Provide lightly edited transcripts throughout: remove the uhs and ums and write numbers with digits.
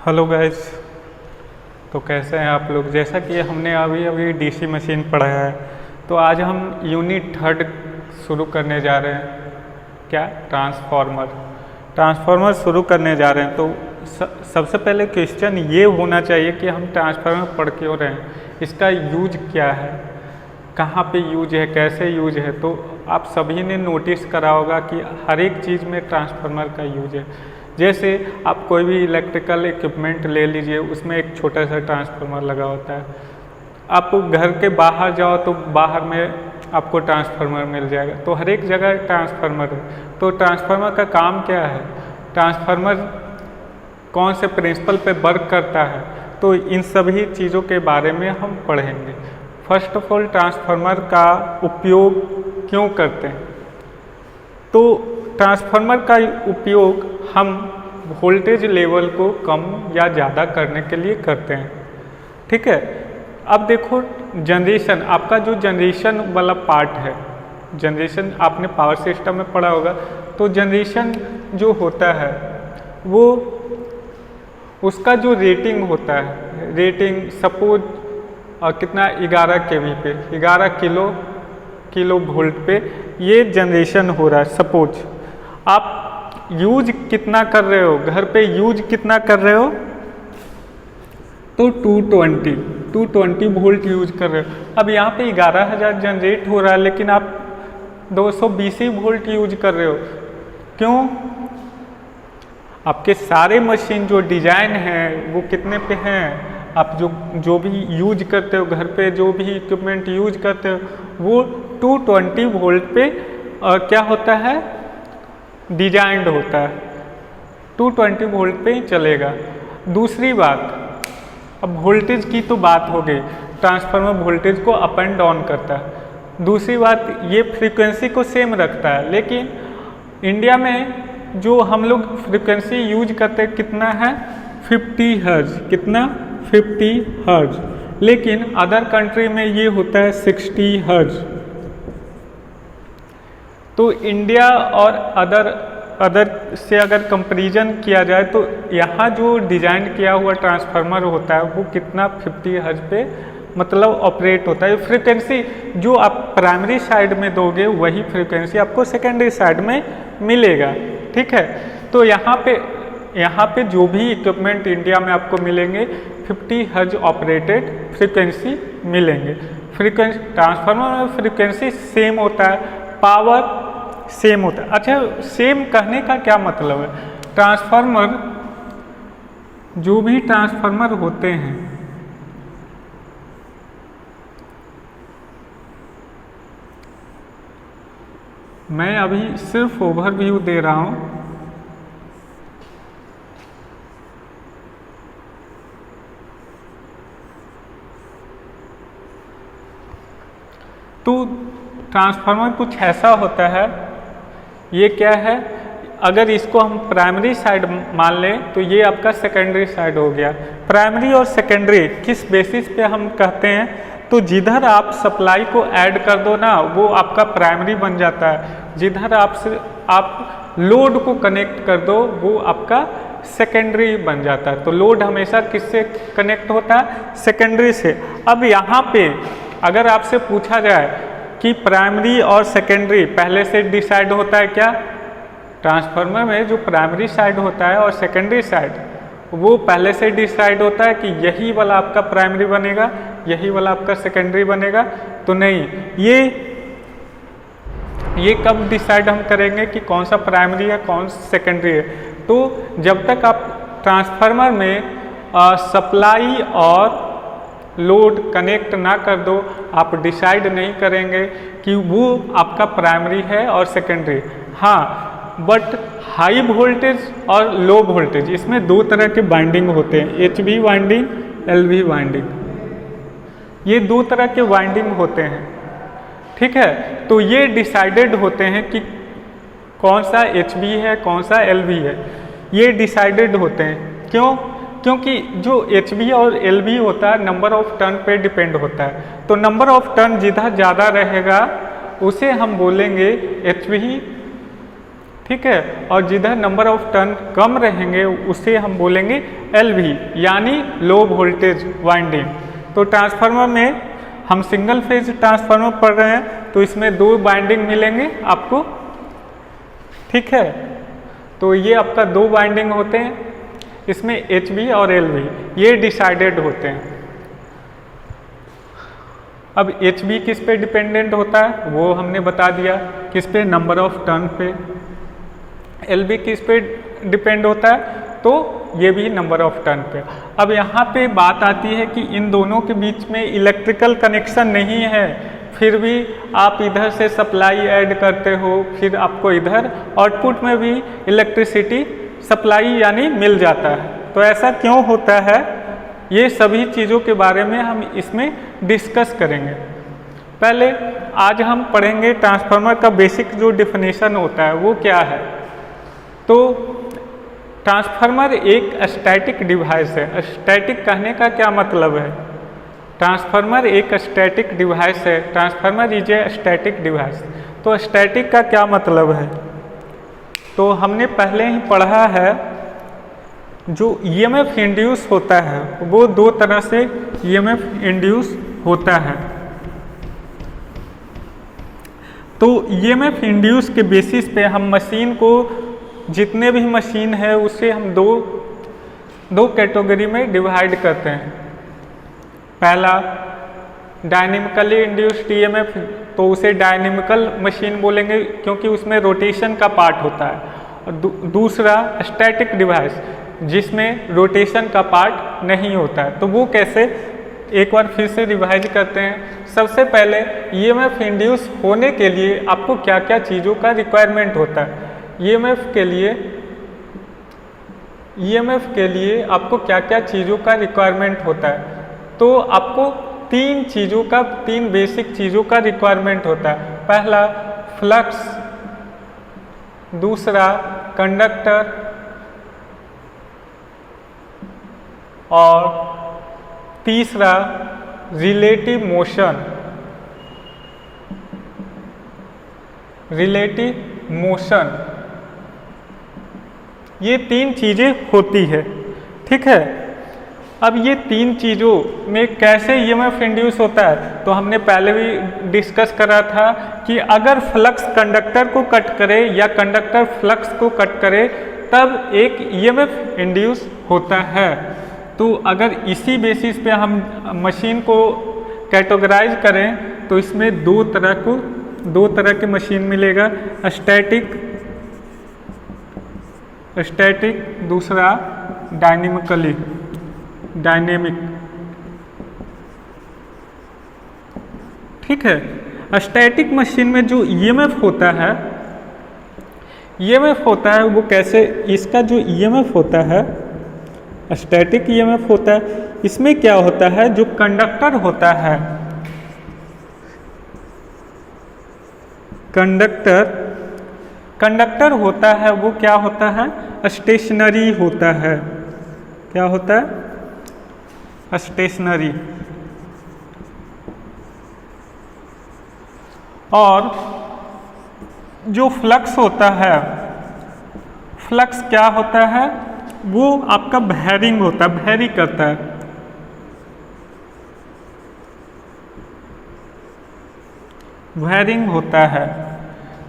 Hello guys. तो कैसे हैं आप लोग। जैसा कि हमने अभी डीसी मशीन पढ़ा है, तो आज हम यूनिट 3 शुरू करने जा रहे हैं। क्या? ट्रांसफार्मर शुरू करने जा रहे हैं। तो सबसे पहले क्वेश्चन ये होना चाहिए कि हम ट्रांसफार्मर पढ़ क्यों रहे हैं, इसका यूज क्या है, कहाँ पे यूज है, कैसे यूज है। तो आप सभी ने नोटिस करा होगा कि हर एक चीज़ में ट्रांसफार्मर का यूज है। जैसे आप कोई भी इलेक्ट्रिकल इक्विपमेंट ले लीजिए, उसमें एक छोटा सा ट्रांसफार्मर लगा होता है। आप घर के बाहर जाओ तो बाहर में आपको ट्रांसफार्मर मिल जाएगा। तो हर एक जगह ट्रांसफार्मर है। तो ट्रांसफार्मर का काम क्या है, ट्रांसफार्मर कौन से प्रिंसिपल पे वर्क करता है, तो इन सभी चीज़ों के बारे में हम पढ़ेंगे। फर्स्ट ऑफ ऑल, ट्रांसफार्मर का उपयोग क्यों करते हैं। तो ट्रांसफार्मर का उपयोग हम वोल्टेज लेवल को कम या ज़्यादा करने के लिए करते हैं। ठीक है। अब देखो, जनरेशन, आपका जो जनरेशन वाला पार्ट है, जनरेशन आपने पावर सिस्टम में पढ़ा होगा। तो जनरेशन जो होता है वो उसका जो रेटिंग होता है, रेटिंग सपोज कितना 11 kV पे, 11 किलो वोल्ट पे ये जनरेशन हो रहा है। सपोज आप यूज कितना कर रहे हो, घर पे यूज कितना कर रहे हो, तो 220 वोल्ट यूज कर रहे हो। अब यहाँ पे 11,000 जनरेट हो रहा है, लेकिन आप 220 वोल्ट यूज कर रहे हो। क्यों? आपके सारे मशीन जो डिजाइन हैं वो कितने पे हैं, आप जो भी यूज करते हो, घर पे जो भी इक्विपमेंट यूज करते हो, वो 220 वोल्ट पे क्या होता है, डिजाइंड होता है। 220 वोल्ट पे ही चलेगा। दूसरी बात, अब वोल्टेज की तो बात हो गई, ट्रांसफार्मर वोल्टेज को अप एंड डाउन करता है। दूसरी बात, ये फ्रीक्वेंसी को सेम रखता है। लेकिन इंडिया में जो हम लोग फ्रीक्वेंसी यूज करते हैं कितना है, 50 हर्ट्ज। कितना? 50 हर्ट्ज। लेकिन अदर कंट्री में ये होता है 60 हर्ट्ज। तो इंडिया और अदर से अगर कंपैरिजन किया जाए तो यहाँ जो डिज़ाइन किया हुआ ट्रांसफार्मर होता है वो कितना 50 हर्ट्ज पे मतलब ऑपरेट होता है। फ्रीक्वेंसी जो आप प्राइमरी साइड में दोगे वही फ्रीक्वेंसी आपको सेकेंडरी साइड में मिलेगा। ठीक है। तो यहाँ पे जो भी इक्विपमेंट इंडिया में आपको मिलेंगे 50 हर्ट्ज ऑपरेटेड फ्रीक्वेंसी मिलेंगे। फ्रीक्वेंसी ट्रांसफार्मर में फ्रीक्वेंसी सेम होता है, पावर सेम होता है। अच्छा, सेम कहने का क्या मतलब है, ट्रांसफार्मर, जो भी ट्रांसफार्मर होते हैं मैं अभी सिर्फ ओवरव्यू दे रहा हूं। तो ट्रांसफार्मर कुछ ऐसा होता है, ये क्या है, अगर इसको हम प्राइमरी साइड मान लें तो ये आपका सेकेंडरी साइड हो गया। प्राइमरी और सेकेंडरी किस बेसिस पे हम कहते हैं, तो जिधर आप सप्लाई को ऐड कर दो ना वो आपका प्राइमरी बन जाता है, जिधर आप लोड को कनेक्ट कर दो वो आपका सेकेंडरी बन जाता है। तो लोड हमेशा किससे कनेक्ट होता है, सेकेंडरी से। अब यहाँ पे अगर आपसे पूछा जाए कि प्राइमरी और सेकेंडरी पहले से डिसाइड होता है क्या, ट्रांसफार्मर में जो प्राइमरी साइड होता है और सेकेंडरी साइड वो पहले से डिसाइड होता है कि यही वाला आपका प्राइमरी बनेगा, यही वाला आपका सेकेंडरी बनेगा, तो नहीं। ये कब डिसाइड हम करेंगे कि कौन सा प्राइमरी है कौन सा सेकेंडरी है, तो जब तक आप ट्रांसफार्मर में सप्लाई और लोड कनेक्ट ना कर दो, आप डिसाइड नहीं करेंगे कि वो आपका प्राइमरी है और सेकेंडरी। हाँ, बट हाई वोल्टेज और लो वोल्टेज, इसमें दो तरह के वाइंडिंग होते हैं, HV वाइंडिंग, LV वाइंडिंग। ये दो तरह के वाइंडिंग होते हैं। ठीक है। तो ये डिसाइडेड होते हैं कि कौन सा HV है कौन सा LV है, ये डिसाइडेड होते हैं। क्यों? क्योंकि जो HV और LV होता है नंबर ऑफ टर्न पे डिपेंड होता है। तो नंबर ऑफ टर्न जिधर ज़्यादा रहेगा उसे हम बोलेंगे HV ठीक है। और जिधर नंबर ऑफ टर्न कम रहेंगे उसे हम बोलेंगे LV, यानी लो वोल्टेज वाइंडिंग। तो ट्रांसफार्मर में हम सिंगल फेज ट्रांसफार्मर पढ़ रहे हैं, तो इसमें 2 वाइंडिंग मिलेंगे आपको, ठीक है। तो ये आपका 2 वाइंडिंग होते हैं, इसमें HV और LV ये डिसाइडेड होते हैं। अब HV किस पे डिपेंडेंट होता है वो हमने बता दिया, किस पे, नंबर ऑफ टर्न पे। LV किस पे डिपेंड होता है, तो ये भी नंबर ऑफ टर्न पे। अब यहाँ पे बात आती है कि इन दोनों के बीच में इलेक्ट्रिकल कनेक्शन नहीं है, फिर भी आप इधर से सप्लाई ऐड करते हो, फिर आपको इधर आउटपुट में भी इलेक्ट्रिसिटी सप्लाई यानी मिल जाता है। तो ऐसा क्यों होता है, ये सभी चीज़ों के बारे में हम इसमें डिस्कस करेंगे। पहले आज हम पढ़ेंगे ट्रांसफार्मर का बेसिक जो डिफिनेशन होता है वो क्या है। तो ट्रांसफार्मर एक स्टैटिक डिवाइस है। स्टैटिक कहने का क्या मतलब है, ट्रांसफार्मर एक स्टैटिक डिवाइस है, transformer is a static device. तो स्टैटिक का क्या मतलब है, तो हमने पहले ही पढ़ा है, जो EMF इंड्यूस होता है वो 2 तरह से EMF इंड्यूस होता है। तो EMF इंड्यूस के बेसिस पे हम मशीन को, जितने भी मशीन है उसे हम दो कैटेगरी में डिवाइड करते हैं। पहला डायनेमिकली इंड्यूस्ड EMF, तो उसे डायनेमिकल मशीन बोलेंगे क्योंकि उसमें रोटेशन का पार्ट होता है। और दूसरा स्टैटिक डिवाइस जिसमें रोटेशन का पार्ट नहीं होता है। तो वो कैसे, एक बार फिर से रिवाइज करते हैं। सबसे पहले EMF इंड्यूस होने के लिए आपको क्या क्या चीज़ों का रिक्वायरमेंट होता है। EMF के लिए आपको क्या क्या चीज़ों का रिक्वायरमेंट होता है, तो आपको 3 बेसिक चीज़ों का रिक्वायरमेंट होता है। पहला फ्लक्स, दूसरा कंडक्टर और तीसरा रिलेटिव मोशन। ये 3 चीज़ें होती है, ठीक है। अब ये 3 चीज़ों में कैसे EMF इंड्यूस होता है, तो हमने पहले भी डिस्कस करा था कि अगर फ्लक्स कंडक्टर को कट करे या कंडक्टर फ्लक्स को कट करे तब एक EMF इंड्यूस होता है। तो अगर इसी बेसिस पे हम मशीन को कैटेगराइज करें तो इसमें 2 तरह के मशीन मिलेगा, स्टैटिक, दूसरा डायनेमिक, ठीक है। स्टैटिक मशीन में जो EMF होता है वो कैसे, इसका जो EMF होता है स्टैटिक EMF होता है, इसमें क्या होता है, जो कंडक्टर होता है, कंडक्टर होता है वो क्या होता है, स्टेशनरी होता है। क्या होता है, स्टेशनरी। और जो फ्लक्स होता है, फ्लक्स क्या होता है, वो आपका वैरिंग होता है, वैरी करता है। वैरिंग होता है,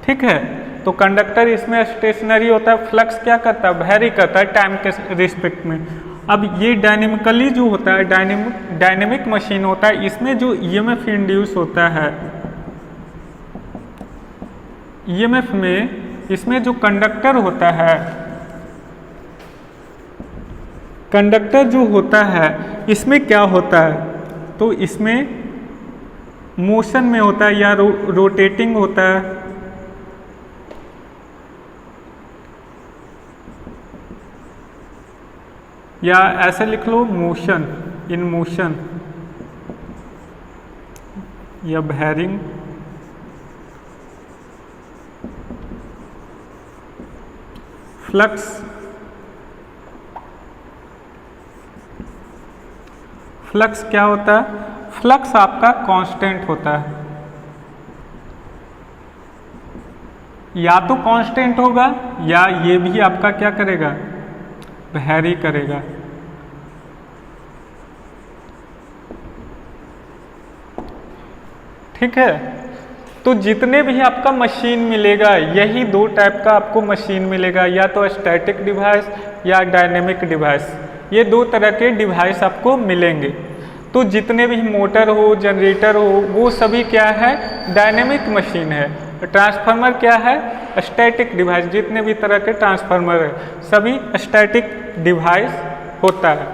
ठीक है। तो कंडक्टर इसमें स्टेशनरी होता है, फ्लक्स क्या करता है, वैरी करता है टाइम के रिस्पेक्ट में। अब ये डायनेमिकली जो होता है, डायनेमिक मशीन होता है, इसमें जो EMF इंड्यूस होता है, EMF में इसमें जो कंडक्टर होता है, कंडक्टर जो होता है इसमें क्या होता है, तो इसमें मोशन में होता है या रोटेटिंग होता है। या ऐसे लिख लो, मोशन, इन मोशन या वैरिंग। फ्लक्स क्या होता है, फ्लक्स आपका कांस्टेंट होता है। या तो कांस्टेंट होगा या ये भी आपका क्या करेगा, वैरी करेगा। ठीक है, तो जितने भी आपका मशीन मिलेगा यही दो टाइप का आपको मशीन मिलेगा, या तो स्टैटिक डिवाइस या डायनेमिक डिवाइस, ये दो तरह के डिवाइस आपको मिलेंगे। तो जितने भी मोटर हो, जनरेटर हो, वो सभी क्या है, डायनेमिक मशीन है। ट्रांसफार्मर क्या है, स्टैटिक डिवाइस। जितने भी तरह के ट्रांसफार्मर है सभी स्टैटिक डिवाइस होता है।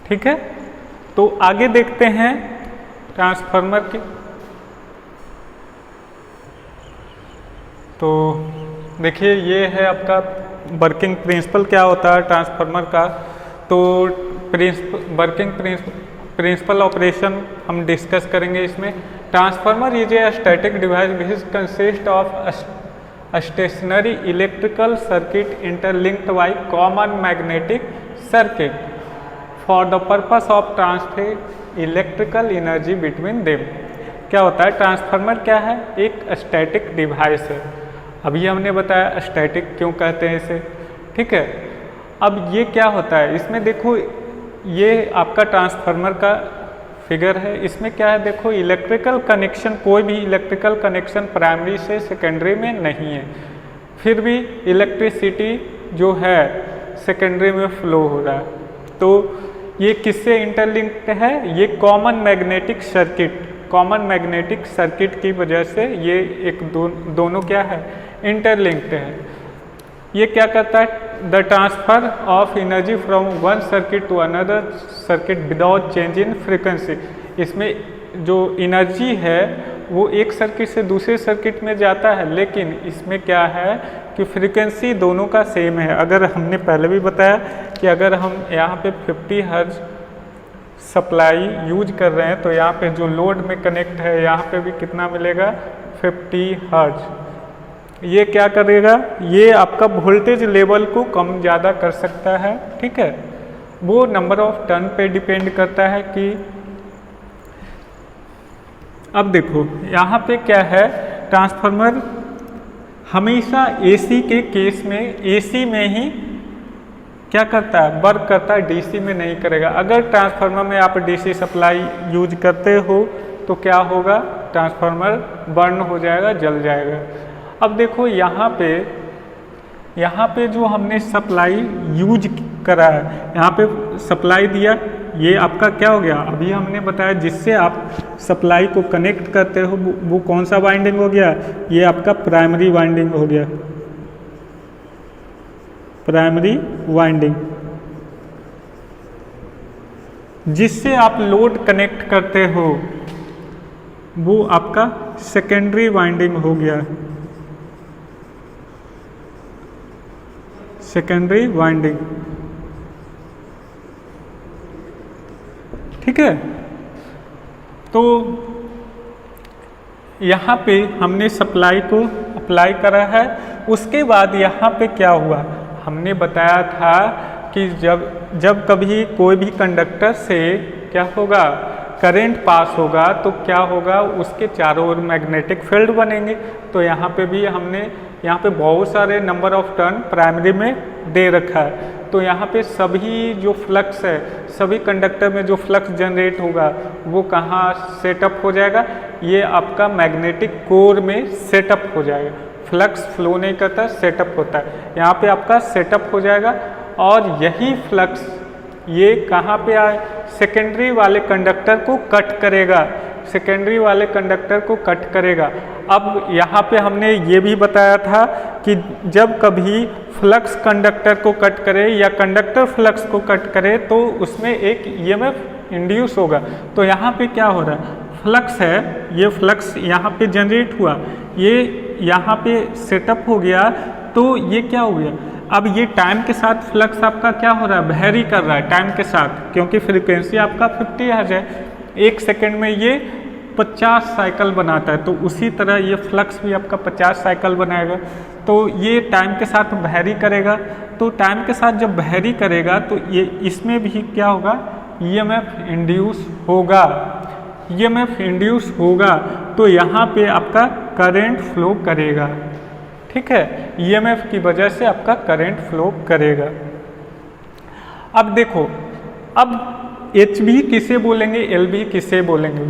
ठीक है, तो आगे देखते हैं ट्रांसफार्मर की। तो देखिए ये है आपका वर्किंग प्रिंसिपल क्या होता है ट्रांसफार्मर का। तो वर्किंग प्रिंसिपल ऑपरेशन हम डिस्कस करेंगे इसमें। Transformer is a static device which consist of stationary electrical circuit interlinked by common magnetic circuit for the purpose of transfer electrical energy between them. क्या होता है, ट्रांसफार्मर क्या है, एक स्टैटिक डिवाइस है। अभी हमने बताया स्टैटिक क्यों कहते हैं इसे। ठीक है, अब ये क्या होता है, इसमें देखो ये आपका ट्रांसफार्मर का फिगर है। इसमें क्या है, देखो इलेक्ट्रिकल कनेक्शन, कोई भी इलेक्ट्रिकल कनेक्शन प्राइमरी से सेकेंडरी में नहीं है, फिर भी इलेक्ट्रिसिटी जो है सेकेंडरी में फ्लो हो रहा है। तो ये किससे इंटरलिंक्ड है, ये कॉमन मैग्नेटिक सर्किट की वजह से ये एक दोनों क्या है, इंटरलिंक्ड है। ये क्या करता है, the transfer of energy from one circuit to another circuit without change in frequency. इसमें जो एनर्जी है वो एक सर्किट से दूसरे सर्किट में जाता है, लेकिन इसमें क्या है कि फ्रीक्वेंसी दोनों का सेम है। अगर हमने पहले भी बताया कि अगर हम यहाँ पे 50 हर्ट्ज सप्लाई यूज कर रहे हैं तो यहाँ पे जो लोड में कनेक्ट है यहाँ पे भी कितना मिलेगा, 50 हर्ट्ज। ये क्या करेगा, ये आपका वोल्टेज लेवल को कम ज़्यादा कर सकता है। ठीक है, वो नंबर ऑफ टर्न पे डिपेंड करता है कि अब देखो यहाँ पे क्या है, ट्रांसफार्मर हमेशा एसी के केस में एसी में ही क्या करता है, वर्क करता है, डीसी में नहीं करेगा। अगर ट्रांसफार्मर में आप डीसी सप्लाई यूज करते हो तो क्या होगा, ट्रांसफार्मर बर्न हो जाएगा, जल जाएगा। अब देखो यहाँ पे जो हमने सप्लाई यूज करा है, यहाँ पे सप्लाई दिया, ये आपका क्या हो गया, अभी हमने बताया जिससे आप सप्लाई को कनेक्ट करते हो वो कौन सा वाइंडिंग हो गया, ये आपका प्राइमरी वाइंडिंग हो गया, प्राइमरी वाइंडिंग। जिससे आप लोड कनेक्ट करते हो वो आपका सेकेंडरी वाइंडिंग हो गया, सेकेंडरी वाइंडिंग। ठीक है, तो यहाँ पे हमने सप्लाई को अप्लाई करा है। उसके बाद यहाँ पे क्या हुआ, हमने बताया था कि जब कभी कोई भी कंडक्टर से क्या होगा, करंट पास होगा तो क्या होगा, उसके चारों ओर मैग्नेटिक फील्ड बनेंगे। तो यहाँ पे भी हमने यहाँ पे बहुत सारे नंबर ऑफ टर्न प्राइमरी में दे रखा है। तो यहाँ पे सभी जो फ्लक्स है, सभी कंडक्टर में जो फ्लक्स जनरेट होगा वो कहाँ सेटअप हो जाएगा, ये आपका मैग्नेटिक कोर में सेटअप हो जाएगा। फ्लक्स फ्लो नहीं करता, सेटअप होता है, यहाँ पे आपका सेटअप हो जाएगा। और यही फ्लक्स ये कहाँ पे आए, सेकेंडरी वाले कंडक्टर को कट करेगा, सेकेंडरी वाले कंडक्टर को कट करेगा। अब यहाँ पे हमने ये भी बताया था कि जब कभी फ्लक्स कंडक्टर को कट करे या कंडक्टर फ्लक्स को कट करे तो उसमें एक ईएमएफ इंड्यूस होगा। तो यहाँ पे क्या हो रहा है, फ्लक्स है, ये फ्लक्स यहाँ पे जनरेट हुआ, ये यहाँ पे सेटअप हो गया, तो ये क्या हो गया, अब ये टाइम के साथ फ्लक्स आपका क्या हो रहा है, वेरी कर रहा है टाइम के साथ, क्योंकि फ्रीक्वेंसी आपका 50 हर्ट्ज है, एक सेकेंड में ये 50 साइकिल बनाता है। तो उसी तरह ये फ्लक्स भी आपका 50 साइकिल बनाएगा। तो ये टाइम के साथ वेरी करेगा। तो टाइम के साथ जब वेरी करेगा तो ये इसमें भी क्या होगा, ईएमएफ इंड्यूस होगा, ईएमएफ इंड्यूस होगा तो यहाँ पे आपका करंट फ्लो करेगा, ठीक है, ईएमएफ की वजह से आपका करंट फ्लो करेगा। अब देखो, अब एच भी किसे बोलेंगे, एल भी किसे बोलेंगे,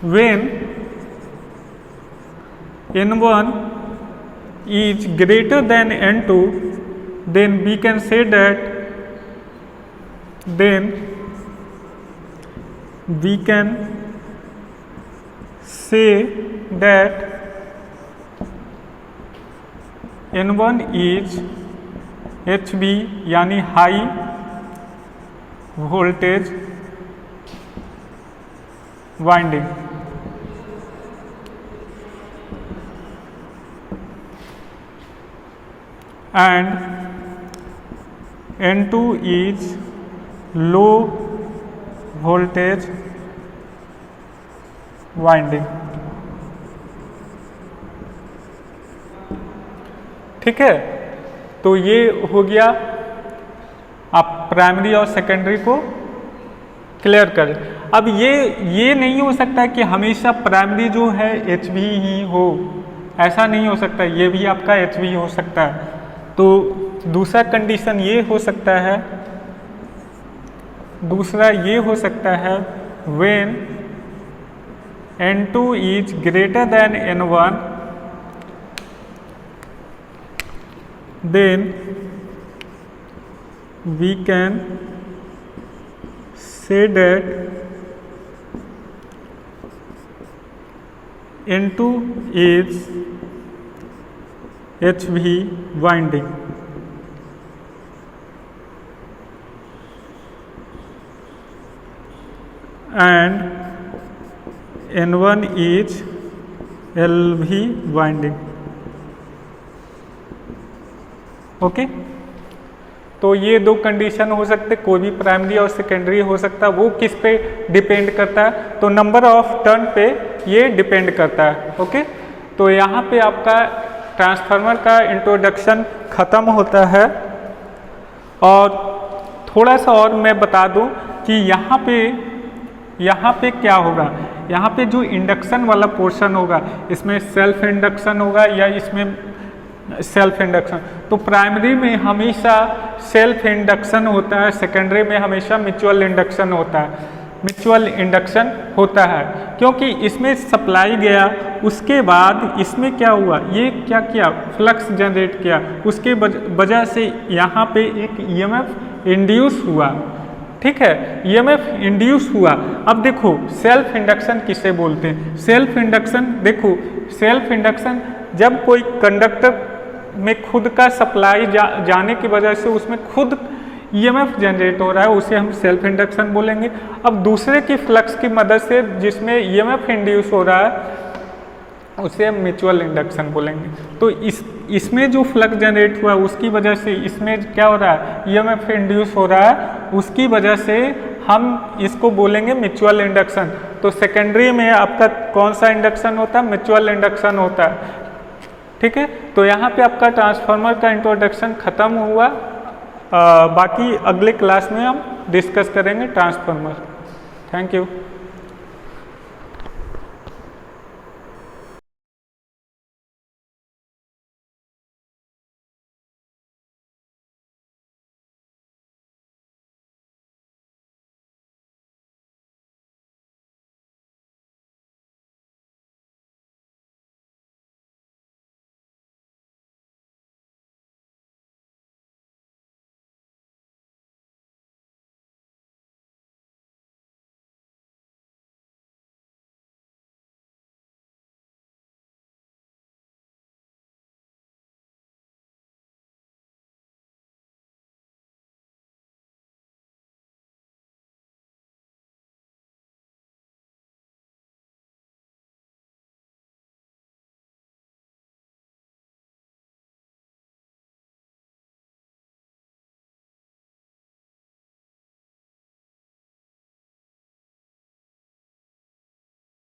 when N1 is greater than N2, then we can say that N1 is HV यानी high voltage winding, and N2 is low voltage winding, ठीक है। तो ये हो गया, आप प्राइमरी और सेकेंडरी को क्लियर करें। अब ये नहीं हो सकता कि हमेशा प्राइमरी जो है HV ही हो, ऐसा नहीं हो सकता, ये भी आपका HV हो सकता है। तो दूसरा कंडीशन ये हो सकता है, दूसरा ये हो सकता है when N2 is greater than N1, then we can say that N2 is HV winding, and N1 is LV winding, okay. तो ये दो कंडीशन हो सकते, कोई भी प्राइमरी और सेकेंडरी हो सकता है। वो किस पे डिपेंड करता है, तो नंबर ऑफ टर्न पे ये डिपेंड करता है, ओके। तो यहाँ पे आपका ट्रांसफार्मर का इंट्रोडक्शन ख़त्म होता है। और थोड़ा सा और मैं बता दूं कि यहाँ पे क्या होगा, यहाँ पे जो इंडक्शन वाला पोर्शन होगा इसमें सेल्फ इंडक्शन होगा या इसमें सेल्फ इंडक्शन। तो प्राइमरी में हमेशा सेल्फ इंडक्शन होता है, सेकेंडरी में हमेशा म्यूचुअल इंडक्शन होता है, म्यूचुअल इंडक्शन होता है, क्योंकि इसमें सप्लाई गया, उसके बाद इसमें क्या हुआ, ये क्या किया, फ्लक्स जनरेट किया, उसके वजह से यहाँ पे एक ईएमएफ इंड्यूस हुआ, ठीक है, ईएमएफ इंड्यूस हुआ। अब देखो सेल्फ इंडक्शन किसे बोलते हैं, सेल्फ इंडक्शन, देखो सेल्फ इंडक्शन जब कोई कंडक्टर में खुद का सप्लाई जाने की वजह से उसमें खुद ईएमएफ जनरेट हो रहा है, उसे हम सेल्फ इंडक्शन बोलेंगे। अब दूसरे की फ्लक्स की मदद से जिसमें ईएमएफ इंड्यूस हो रहा है उसे हम म्यूचुअल इंडक्शन बोलेंगे। तो इसमें जो फ्लक्स जनरेट हुआ उसकी वजह से इसमें क्या हो रहा है, ईएमएफ इंड्यूस हो रहा है, उसकी वजह से हम इसको बोलेंगे म्यूचुअल इंडक्शन। तो सेकेंडरी में आपका कौन सा इंडक्शन होता है, म्यूचुअल इंडक्शन होता है, ठीक है। तो यहाँ पे आपका ट्रांसफार्मर का इंट्रोडक्शन ख़त्म हुआ। बाकी अगले क्लास में हम डिस्कस करेंगे ट्रांसफार्मर। Thank you.